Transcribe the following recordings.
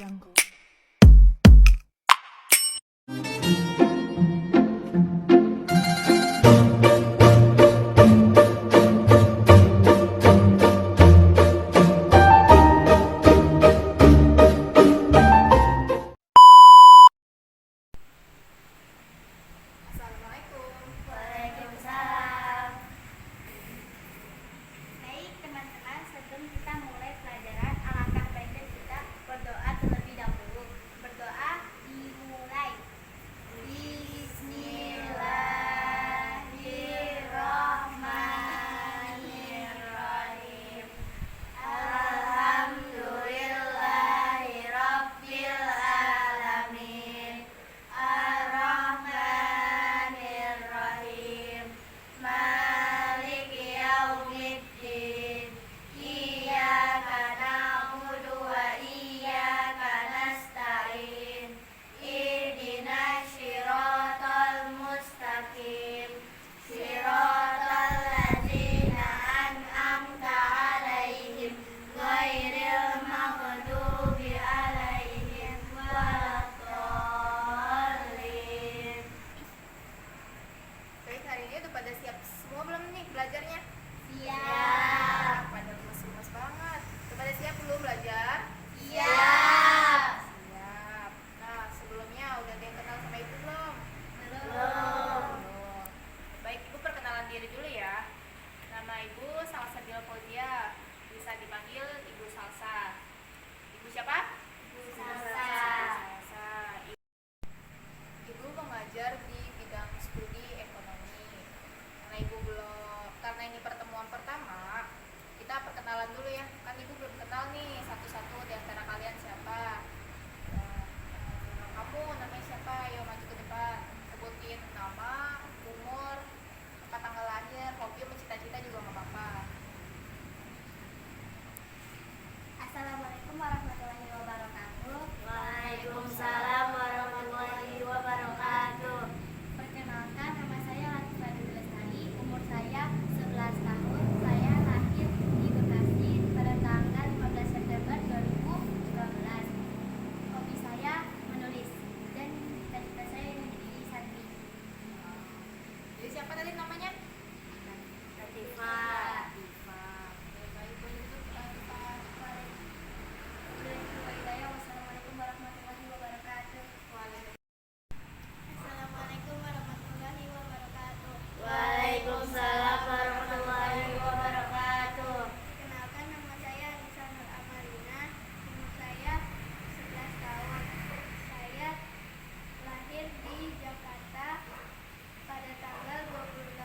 Jungle. Assalamualaikum. Waalaikumsalam. Baik teman-teman, sebelum kita mulai pelajaran, alangkah baiknya kita berdoa terlebih dahulu. Berdoa dimulai. Bismillahirrahmanirrahim. Alhamdulillahirabbil alamin. Ar-Rahmanir-Rahim. Maliki yaumiddin. Iyyaka na'budu wa iyyaka nasta'in. Ihdinas siratal mustaqim. Siratal ladzina an'amta 'alaihim ghairil maghdubi 'alaihim waladdallin. Baik, hari ini udah pada siap semua belum nih belajarnya? Siap. Pada gemes-gemes banget. Udah pada siap belum belajar? Siap. Siap. Nah, sebelumnya udah ada yang kenal sama Ibu belum? Belum. Belum. Baik, Ibu perkenalan diri dulu ya. Nama Ibu Salsabil Fauzia, bisa dipanggil Ibu Salsa. Ibu siapa? Salsa. Salsa. Ibu mengajar di bidang studi ekonomi. Karena ini pertemuan pertama, kita perkenalan dulu ya. Kan Ibu belum kenal nih satu-satu di antara kalian siapa. Nah, kamu namanya siapa? Ayo maju ke depan. Sebutin nama, umur, tempat tanggal lahir, hobi, cita-cita juga nggak apa-apa. Assalamualaikum warahmatullahi wabarakatuh. Waalaikumsalam warahmatullahi wabarakatuh. Perkenalkan, nama saya Latifah Dewi Lestari, umur saya 11 tahun. Saya lahir di Bekasi pada tanggal 15 September 2019. Hobi saya menulis dan cita-cita saya menjadi santri. Jadi siapa tadi namanya? Latifah. Baik, boleh duduk, Latifah. Wassalamualaikum warahmatullahi wabarakatuh. Assalamualaikum warahmatullahi wabarakatuh. Waalaikumsalam warahmatullahi wabarakatuh. Kenalkan, nama saya Anissa Nur Amalina, umur saya 11 tahun. Saya lahir di Jakarta pada tanggal 28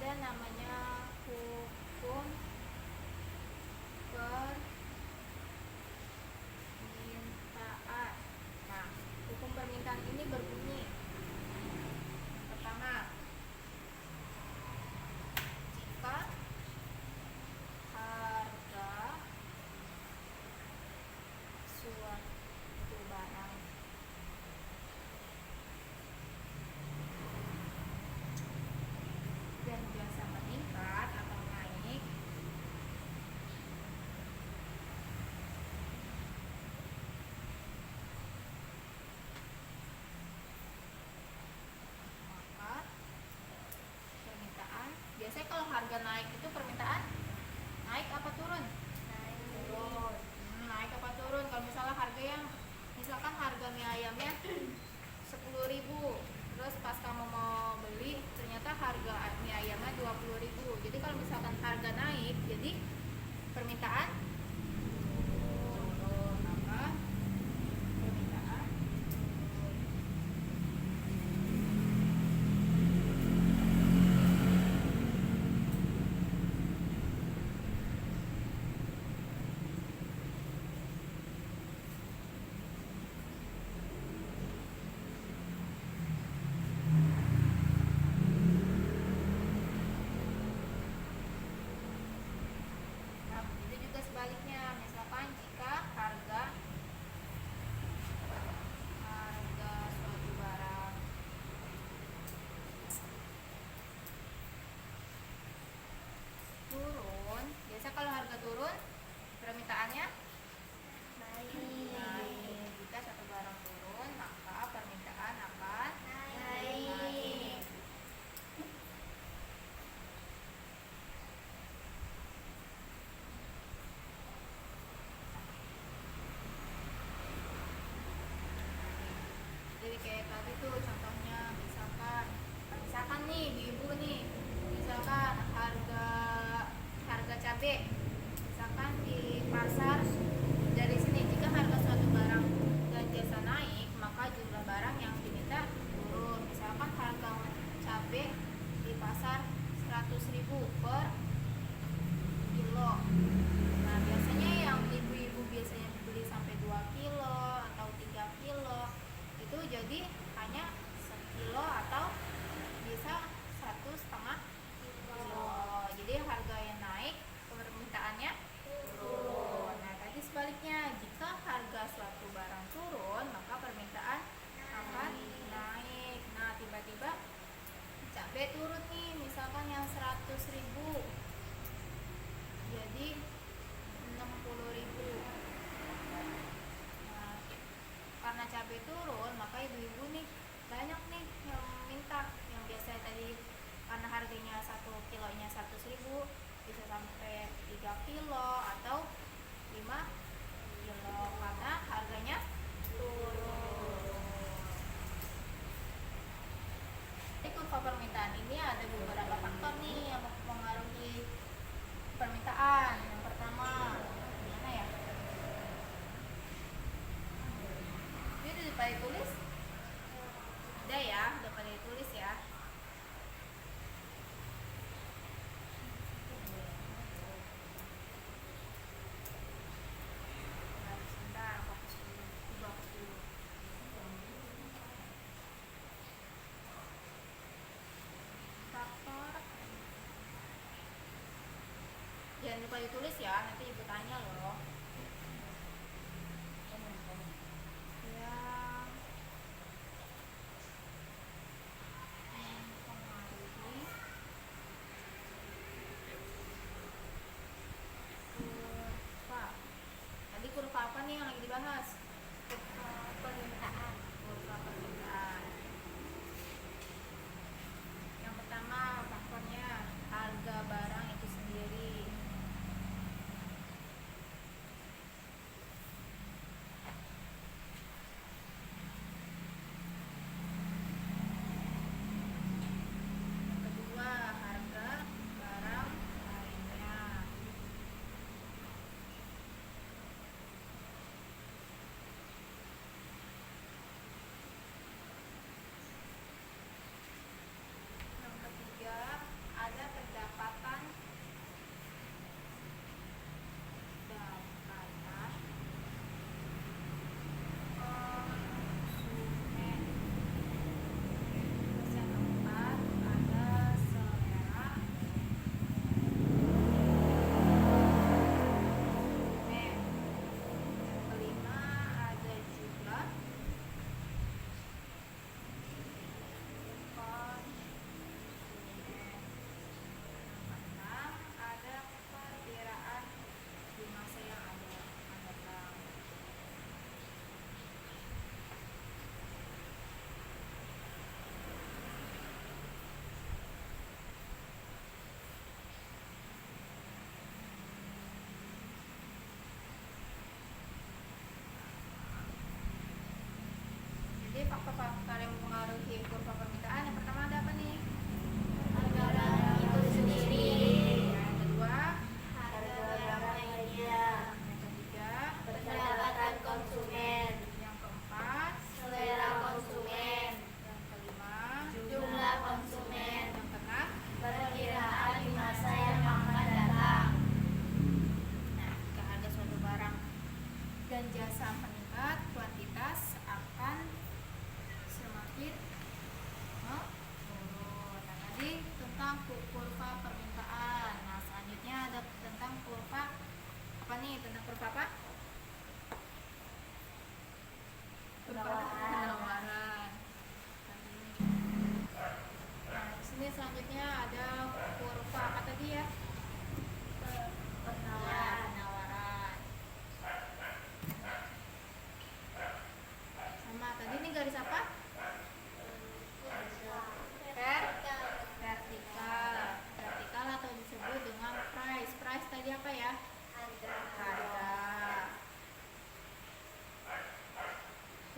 ada namanya hukum permintaan. Nah, hukum permintaan ini berbunyi, pertama, jika harga suatu barang dan jasa meningkat atau naik, maka permintaan, biasanya kalau harga naik itu permintaan naik apa turun? Turun. Naik apa turun? Kalau misalnya harga yang, misalkan harga mie ayamnya 10.000, terus pas kamu mau beli ternyata harga mie ayamnya 20.000. Jadi kalau misalkan harga naik, jadi permintaan turun, maka permintaan turun. Nah, begitu juga sebaliknya. Misalkan jika harga suatu barang turun, biasa kalau harga turun permintaannya naik. Jika satu barang turun, maka permintaan akan naik. Jadi kayak tadi tuh contohnya, misalkan nih ibu nih, misalkan harga cabai, misalkan di pasar, dari sini jika harga suatu barang dan jasa naik, maka jumlah barang yang diminta turun. Misalkan harga cabai di pasar 100.000 per kilo. Nah, biasanya yang ibu-ibu biasanya beli sampai 2 kilo atau 3 kilo, itu jadi hanya 1 kilo atau bisa 1,5 kilo. Jadi harga yang naik, permintaannya turun. Nah, tadi sebaliknya, jika harga suatu barang turun, maka permintaan akan naik. Nah, tiba-tiba cabai turun nih, misalkan yang 100.000 jadi 60.000. Nah, karena cabai turun, maka ibu-ibu nih banyak nih yang minta, yang biasanya tadi karena harganya 1 kilonya 100.000 bisa sampai 3 kilo atau 5 kilo karena harganya turun. Jadi kurva permintaan ini ada beberapa faktor nih yang mempengaruhi permintaan. Yang pertama, gimana ya? Ini udah pada tulis? Ada ya, udah pada tulis ya. Nah, sebentar, fokus dulu. Fokus dulu. Faktor, jangan lupa ditulis ya, nanti ibu tanya loh. Yang mempengaruhi kurva. Tadi kurva apa nih yang lagi dibahas? Kurva permintaan. Kurva permintaan. Yang pertama faktornya harga barang itu sendiri. Jadi faktor-faktor yang mempengaruhi kurva permintaan yang pertama ada apa nih? Harga barang itu sendiri. Yang kedua, Harga barang lainnya. yang ketiga, Pendapatan konsumen. yang keempat, Selera konsumen. yang kelima, Jumlah konsumen. yang keenam. Perkiraan di masa yang akan datang. Nah, jika harga suatu barang dan jasa meningkat, kuantitas akan semakin menurun. Nah, tadi tentang kurva permintaan. Nah, selanjutnya ada tentang kurva apa nih? Tentang kurva apa? Penawaran. Nah, di sini selanjutnya ada kurva apa tadi ya? Penawaran. Sama tadi ini garis apa? Vertikal. Vertikal atau disebut dengan price. Price tadi apa ya? Harga.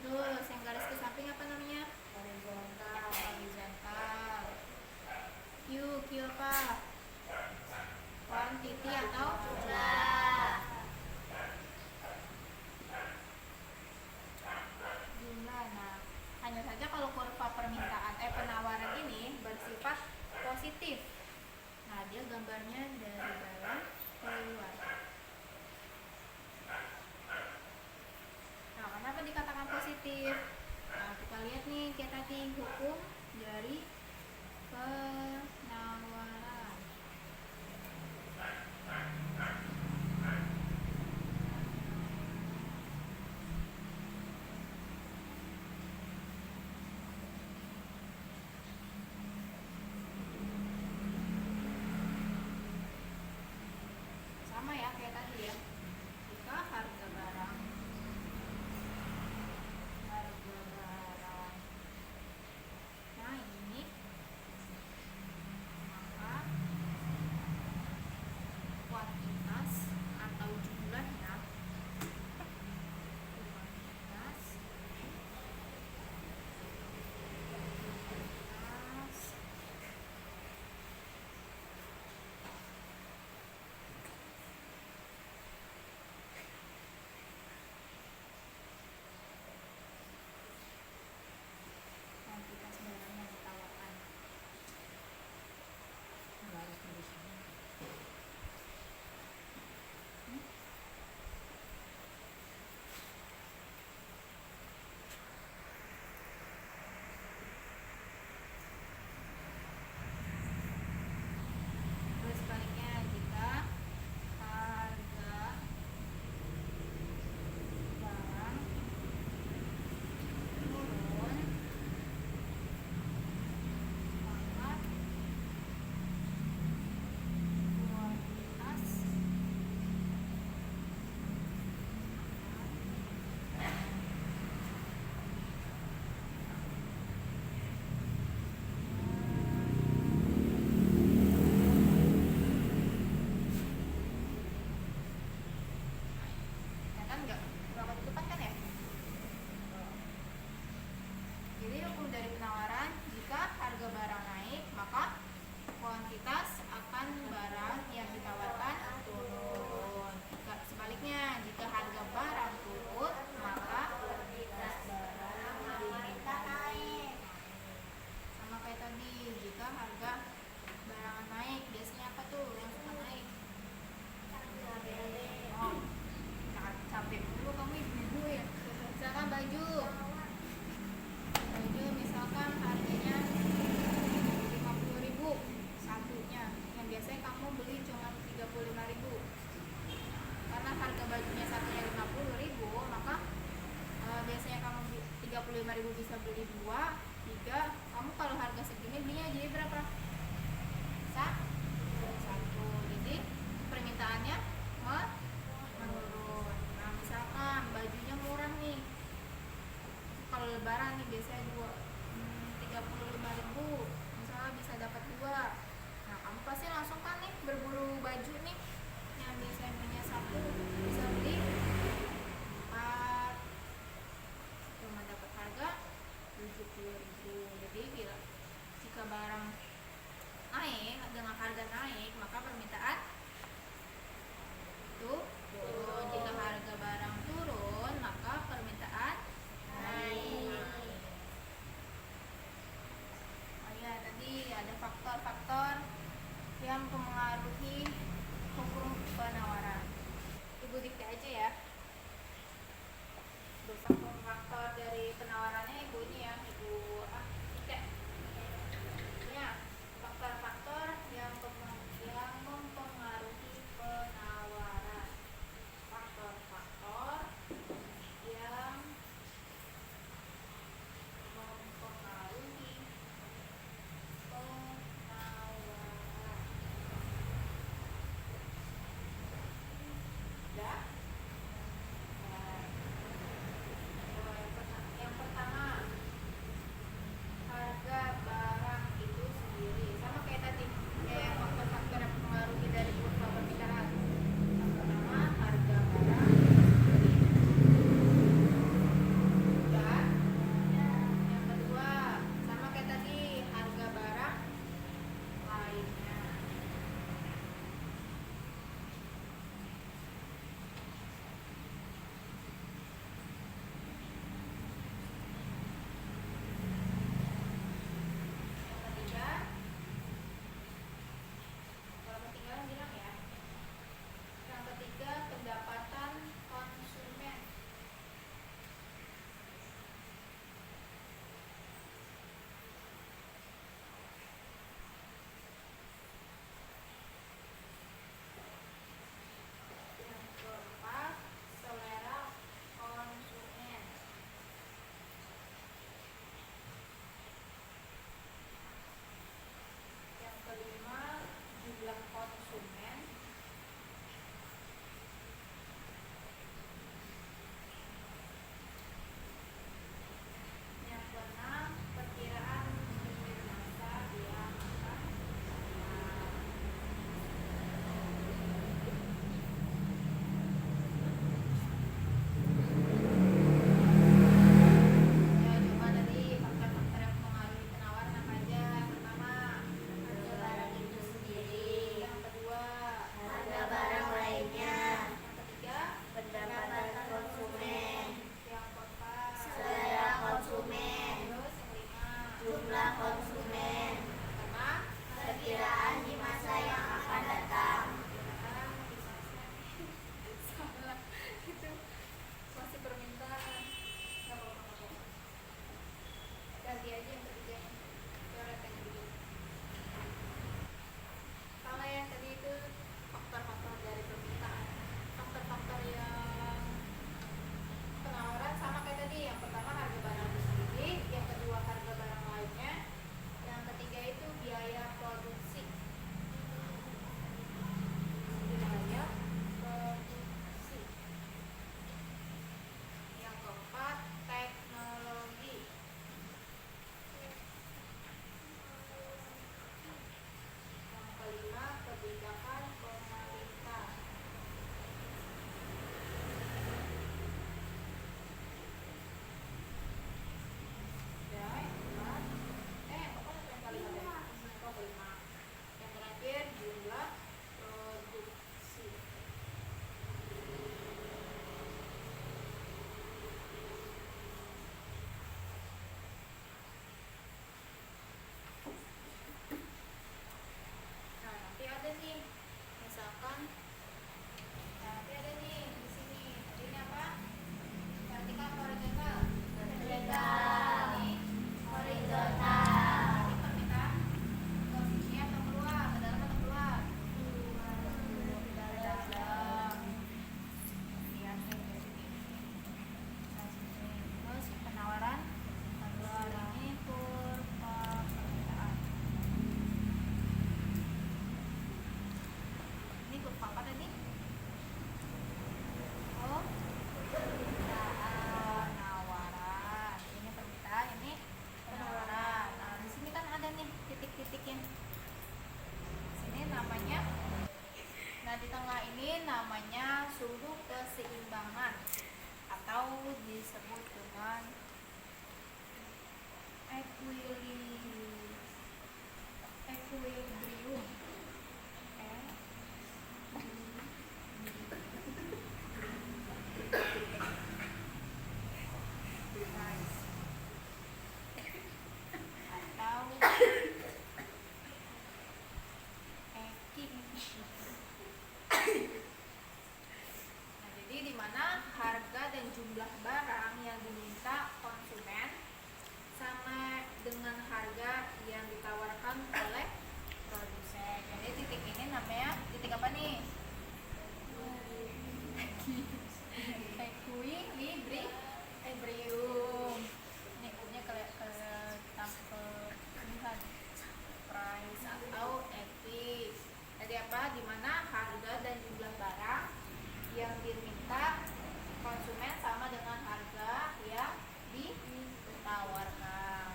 Terus yang garis ke samping apa namanya? Horizontal. Q apa? Quantity atau Jumlah. jumlah. Nah, hanya saja kalau kurva permintaan penawaran ini bersifat positif. Nah, dia gambarnya dari dalam ke luar. Nah, kenapa dikatakan positif? Nah, kita lihat nih kayak tadi hukum dari penawaran. Sama ya kayak tadi ya. Jika harga barang nah ini, maka kuantitas atau jumlahnya kuantitas kuantitas barang yang ditawarkan. Terus sebaliknya jika harga barang turun, maka kuantitas ya kan nggak ketutupan kan ya. Jadi hukum dari penawaran, jika harga barang naik maka kuantitas akan barang yang ditawarkan turun. Sebaliknya jika harga barang turun maka kuantitas barang diminta naik. Sama kayak tadi, jika harga barang naik biasanya apa tuh yang suka naik? Oh, capek dulu kamu ibu-ibu ya. Misalkan baju misalkan harganya 50.000 satunya, yang biasanya kamu beli cuma 35.000. Karena harga bajunya satunya 50.000, maka biasanya kamu 35.000 bisa beli 2, 3. Kamu kalau harga segini belinya jadi berapa? Satu. Jadi permintaannya menurun. Nah, misalkan bajunya murah nih, kalau lebaran nih biasanya 35.000, misalnya bisa dapat 2. Nah, kamu pasti langsung kan nih berburu baju nih, yang biasanya punya 1 bisa beli 4, cuma dapat harga disebut dengan equilibrium. Nah, jadi di mana harga dan jumlah barang yang diminta konsumen sama dengan harga yang ditawarkan oleh produsen. Jadi titik ini namanya titik apa nih? Equilibrium. Ini U-nya kelihat price atau equity. Jadi apa? Di mana harga dan jumlah barang yang diminta konsumen sama dengan harga yang ditawarkan.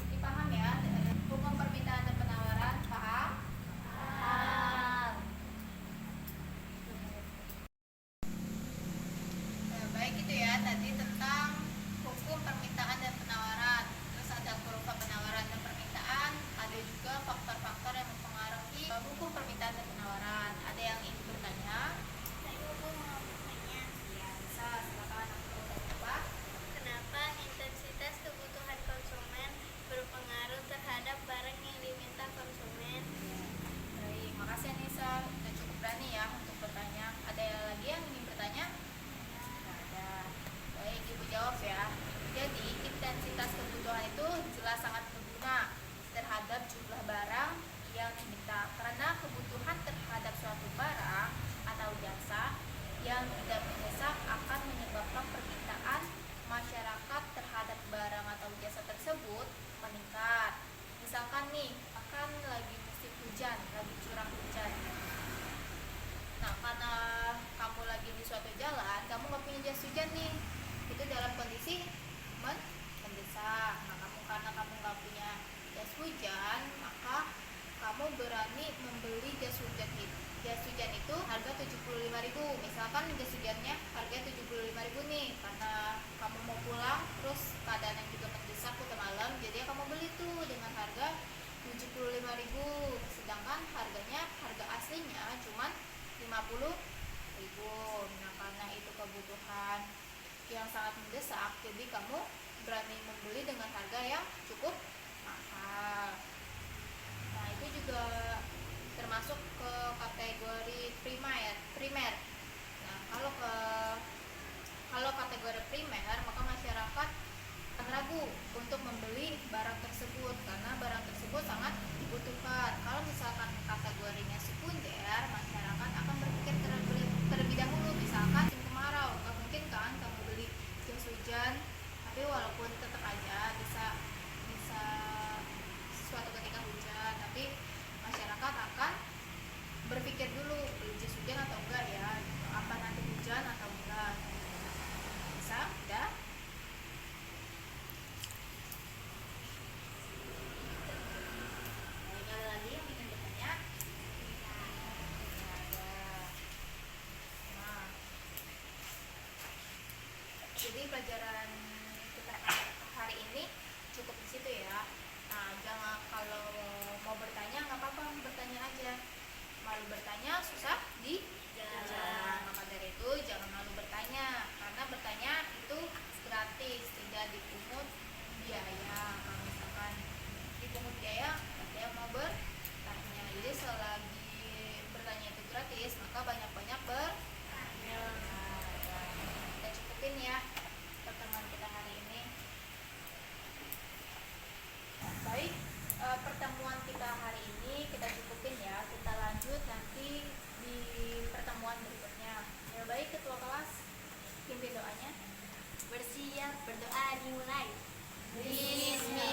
Ini paham ya? Hukum permintaan dan penawaran paham? Paham. Nah, baik itu ya tadi tentang hukum permintaan dan penawaran. Terus ada kurva penawaran dan permintaan. Ada juga faktor-faktor yang mempengaruhi hukum permintaan dan penawaran. Ada yang ingin bertanya? Saya mau bertanya, Ya, bisa. Silakan. Aku bertanya apa? kenapa intensitas kebutuhan konsumen berpengaruh terhadap barang yang diminta konsumen? Baik, makasih Anissa. Sudah cukup berani ya untuk bertanya. Ada lagi yang ingin bertanya? Tidak ada. Baik, Ibu jawab ya. Jadi, intensitas kebutuhan itu jelas sangat berguna terhadap jumlah barang yang diminta. Karena kebutuhan terhadap suatu barang atau jasa yang tidak mendesak akan menyebabkan permintaan masyarakat terhadap barang atau jasa tersebut meningkat. Misalkan nih, akan lagi musim hujan, lagi curah hujan. Nah, karena kamu lagi di suatu jalan, kamu nggak punya jas hujan nih. Itu dalam kondisi mendesak. Nah, karena kamu nggak punya jas hujan, maka kamu berani membeli jas hujan itu. Jas hujan itu harga 75.000. Misalkan jas hujannya harga 75.000 nih, karena kamu mau pulang, terus keadaan yang juga mendesak udah malam, jadi kamu beli tuh dengan harga 75.000. Sedangkan harga aslinya cuman 50.000. Nah, karena itu kebutuhan yang sangat mendesak, jadi kamu berani membeli dengan harga yang cukup mahal. Nah, itu juga termasuk ke kategori primer. Nah, kalau kategori primer, maka masyarakat akan ragu untuk membeli barang tersebut karena barang tersebut sangat dibutuhkan. Kalau misalkan kategorinya sekunder, masyarakat akan berpikir terlebih dahulu. Misalkan musim kemarau, nggak mungkin kan kamu beli jas hujan, tapi walaupun tetap aja bisa suatu ketika hujan, tapi masyarakat akan berpikir dulu beli jas hujan atau enggak ya, apa nanti hujan atau enggak. Bisa? Udah? Ada lagi yang ingin bertanya? Nah, jadi pelajaran kita hari ini cukup di situ ya. Nah, jangan, kalau mau bertanya nggak apa-apa, bertanya aja. Malu bertanya susah di jalan. Maka dari itu jangan malu bertanya, karena bertanya itu gratis, tidak dipungut biaya. Kalau misalkan dipungut biaya, ada yang mau bertanya. Jadi selagi bertanya itu gratis, maka banyak-banyak bertanya. Kita cukupin ya pertemuan kita hari ini. Baik, pertemuan kita hari ini kita cukupin ya. Kita lanjut nanti di pertemuan berikutnya. Ya baik, ketua kelas, pimpin doanya. Bersiap, berdoa dimulai. Bismillah.